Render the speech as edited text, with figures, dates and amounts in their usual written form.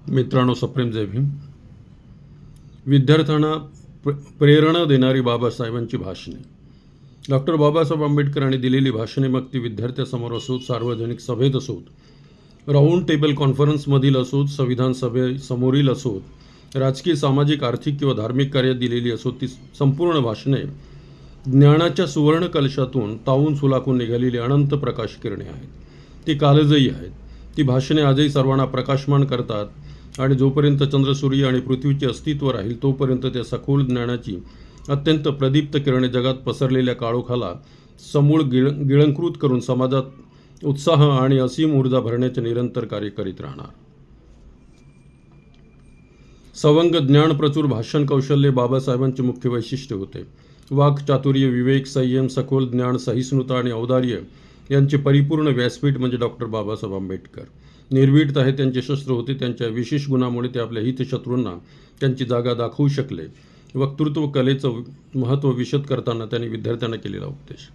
मित्रांनो, सप्रेम जय भीम. विद्यार्थ्यांना प्रेरणा देणारी बाबासाहेबांची भाषणे. डॉक्टर बाबासाहेब आंबेडकरांनी दिलेली भाषणे, मग ती विद्यार्थ्यासमोर असोत, सार्वजनिक सभेत असोत, राऊंड टेबल कॉन्फरन्समधील असोत, संविधान सभेसमोरील असोत, राजकीय, सामाजिक, आर्थिक किंवा धार्मिक कार्यात दिलेली असोत, ती संपूर्ण भाषणे ज्ञानाच्या सुवर्ण कलशातून तावून सुलाखून निघालेली अनंत प्रकाश किरणे आहेत. ती कालजयी आहेत. ती भाषणे आजही सर्वांना प्रकाशमान करतात आणि जोपर्यंत चंद्र, सूर्य आणि पृथ्वीचे अस्तित्व राहील तोपर्यंत त्या सखोल ज्ञानाची अत्यंत प्रदीप्त किरणे जगात पसरलेल्या काळोखाला समूळ गिळंकृत करून समाजात उत्साह आणि असीम ऊर्जा भरण्याचे निरंतर कार्य करीत राहणार. सवंग, ज्ञानप्रचूर भाषण कौशल्य बाबासाहेबांचे मुख्य वैशिष्ट्य होते. वाक् चातुर्य, विवेक, संयम, सखोल ज्ञान, सहिष्णुता आणि औदार्य यांचे परिपूर्ण व्यासपीठ म्हणजे डॉक्टर बाबासाहेब आंबेडकर. निर्भीडता हे त्यांचे शस्त्र होते. त्यांच्या विशेष गुणामुळे ते आपल्या हितशत्रूंना त्यांची जागा दाखवू शकले. वक्तृत्व कलेचं महत्त्व विशद करताना त्यांनी विद्यार्थ्यांना केलेला उपदेश.